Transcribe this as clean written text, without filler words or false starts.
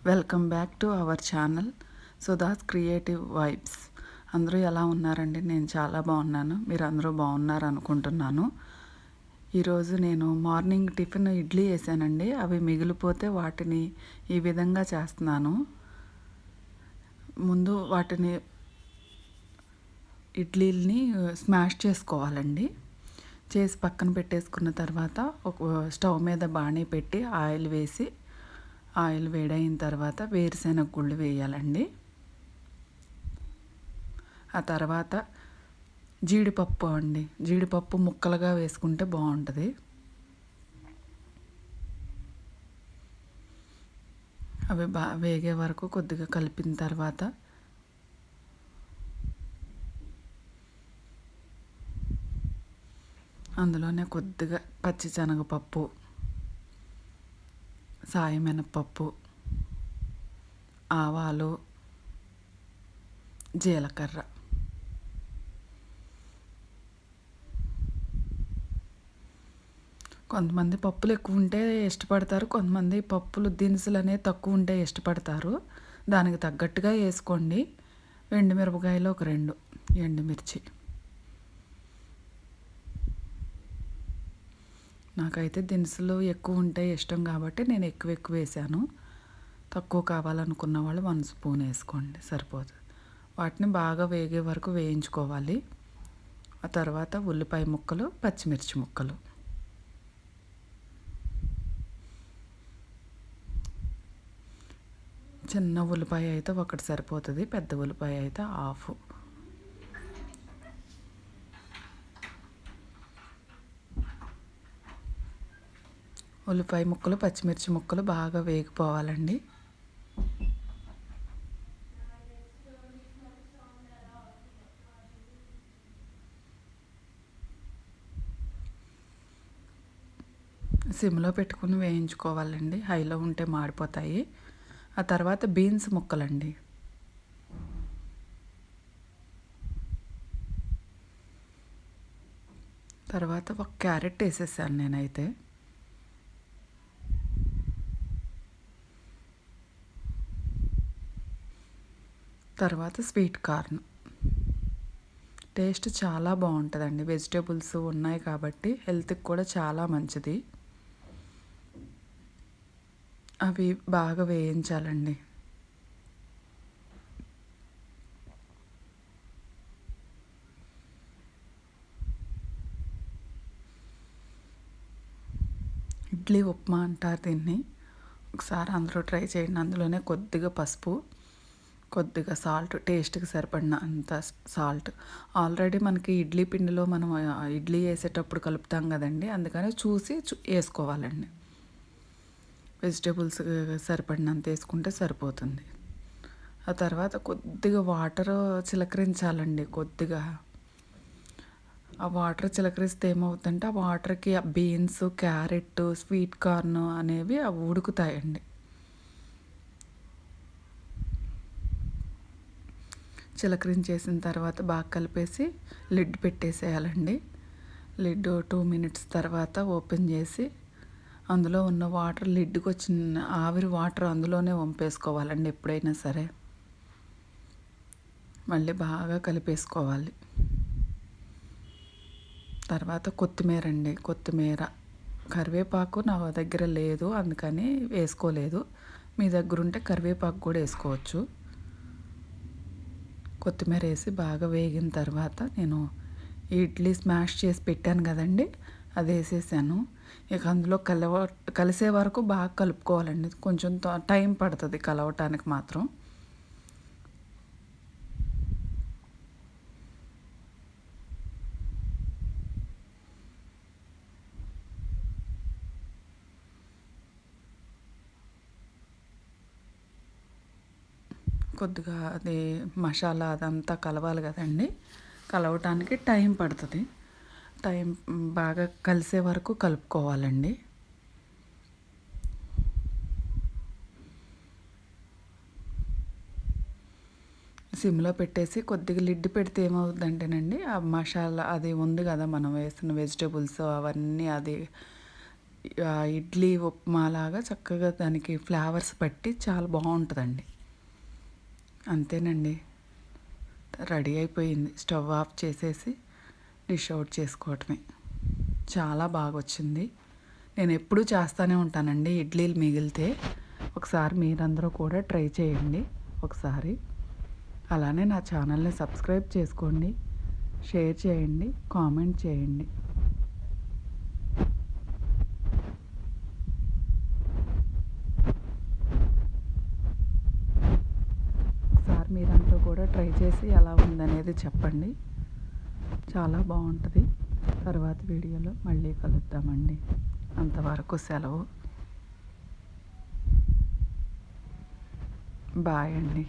Welcome back to our channel Sudha's creative vibes. అందరూ ఎలా ఉన్నారండి? నేను చాలా బాగున్నాను. మీరు అందరూ బాగున్నారు అనుకుంటున్నాను. ఈరోజు నేను మార్నింగ్ టిఫిన్ ఇడ్లీ వేసానండి. అవి మిగిలిపోతే వాటిని ఈ విధంగా చేస్తున్నాను. ముందు వాటిని ఇడ్లీని స్మాష్ చేసుకోవాలండి. చేసి పక్కన పెట్టేసుకున్న తర్వాత ఒక స్టవ్ మీద బాణీ పెట్టి ఆయిల్ వేసి, ఆయిల్ వేడైన తర్వాత వేరుశెనగ గుళ్ళు వేయాలండి. ఆ తర్వాత జీడిపప్పు అండి, జీడిపప్పు ముక్కలుగా వేసుకుంటే బాగుంటుంది. అవి వేగే వరకు కొద్దిగా కలిపిన తర్వాత అందులోనే కొద్దిగా పచ్చిశనగపప్పు, సాయి మినపప్పు, ఆవాలు, జీలకర్ర, కొంతమంది పప్పులు ఎక్కువ ఉంటే ఇష్టపడతారు, కొంతమంది పప్పులు దినుసులు అనేవి తక్కువ ఉంటే ఇష్టపడతారు. దానికి తగ్గట్టుగా వేసుకోండి. ఎండుమిరపకాయలు ఒక 2, ఎండుమిర్చి. నాకైతే దినుసులు ఎక్కువ ఉంటే ఇష్టం కాబట్టి నేను ఎక్కువ వేసాను. తక్కువ కావాలనుకున్న వాళ్ళు 1 స్పూన్ వేసుకోండి, సరిపోతుంది. వాటిని బాగా వేగే వరకు వేయించుకోవాలి. ఆ తర్వాత ఉల్లిపాయ ముక్కలు, పచ్చిమిర్చి ముక్కలు. చిన్న ఉల్లిపాయ అయితే ఒకటి సరిపోతుంది, పెద్ద ఉల్లిపాయ అయితే హాఫ్. ఉల్లిపాయ ముక్కలు, పచ్చిమిర్చి ముక్కలు బాగా వేగిపోవాలండి. సిమ్లో పెట్టుకుని వేయించుకోవాలండి, హైలో ఉంటే మాడిపోతాయి. ఆ తర్వాత బీన్స్ ముక్కలండి. తర్వాత ఒక క్యారెట్ వేసేసాను నేనైతే. తర్వాత స్వీట్ కార్న్. టేస్ట్ చాలా బాగుంటుందండి. వెజిటేబుల్స్ ఉన్నాయి కాబట్టి హెల్త్కి కూడా చాలా మంచిది. అవి బాగా వేయించాలండి. ఇడ్లీ ఉప్మా అంటారు దీన్ని. ఒకసారి అందరూ ట్రై చేయండి. అందులోనే కొద్దిగా పసుపు, కొద్దిగా సాల్ట్, టేస్ట్కి సరిపడిన అంత సాల్ట్. ఆల్రెడీ మనకి ఇడ్లీ పిండిలో మనం ఇడ్లీ వేసేటప్పుడు కలుపుతాం కదండి, అందుకని చూసి వేసుకోవాలండి. వెజిటేబుల్స్ సరిపడినంత వేసుకుంటే సరిపోతుంది. ఆ తర్వాత కొద్దిగా వాటర్ చిలకరించాలండి. కొద్దిగా ఆ వాటర్ చిలకరిస్తే ఏమవుతుందంటే ఆ వాటర్కి ఆ బీన్స్, క్యారెట్, స్వీట్ కార్న్ అనేవి అవి ఉడుకుతాయండి. చిలకరించేసిన తర్వాత బాగా కలిపేసి లిడ్ పెట్టేసేయాలండి. లిడ్ 2 మినిట్స్ తర్వాత ఓపెన్ చేసి అందులో ఉన్న వాటర్, లిడ్కి వచ్చిన ఆవిరి వాటర్ అందులోనే వంపేసుకోవాలండి ఎప్పుడైనా సరే. మళ్ళీ బాగా కలిపేసుకోవాలి. తర్వాత కొత్తిమీర అండి, కొత్తిమీర, కరివేపాకు నా దగ్గర లేదు అందుకని వేసుకోలేదు. మీ దగ్గర ఉంటే కరివేపాకు కూడా వేసుకోవచ్చు. కొత్తిమీర వేసి బాగా వేగిన తర్వాత నేను ఇడ్లీ స్మాష్ చేసి పెట్టాను కదండి, అది వేసేసాను. ఇక అందులో కలిసే వరకు బాగా కలుపుకోవాలండి. కొంచెం టైం పడుతుంది కలవటానికి మాత్రం. కొద్దిగా అది మసాలా అదంతా కలవాలి కదండి, కలవటానికి టైం పడుతుంది. టైం బాగా కలిసే వరకు కలుపుకోవాలండి. సిమ్లో పెట్టేసి కొద్దిగా లిడ్ పెడితే ఏమవుతుందంటేనండి, ఆ మసాలా అది ఉంది కదా మనం వేసిన వెజిటేబుల్స్ అవన్నీ అది ఇడ్లీ ఉప్మాలాగా చక్కగా దానికి ఫ్లేవర్స్ పట్టి చాలా బాగుంటుందండి. అంతేనండి, రెడీ అయిపోయింది. స్టవ్ ఆఫ్ చేసేసి డిష్ అవుట్ చేసుకోవటమే. చాలా బాగా వచ్చింది. నేను ఎప్పుడూ చేస్తూనే ఉంటానండి ఇడ్లీలు మిగిలితే. ఒకసారి మీరందరూ కూడా ట్రై చేయండి ఒకసారి. అలానే నా ఛానల్ని సబ్స్క్రైబ్ చేసుకోండి, షేర్ చేయండి, కామెంట్ చేయండి. ఒకసారి మీరంతా కూడా ట్రై చేసి ఎలా ఉందనేది చెప్పండి. చాలా బాగుంటుంది. తర్వాత వీడియోలో మళ్ళీ కలుద్దామండి. అంతవరకు సెలవు. బాయ్ అండి.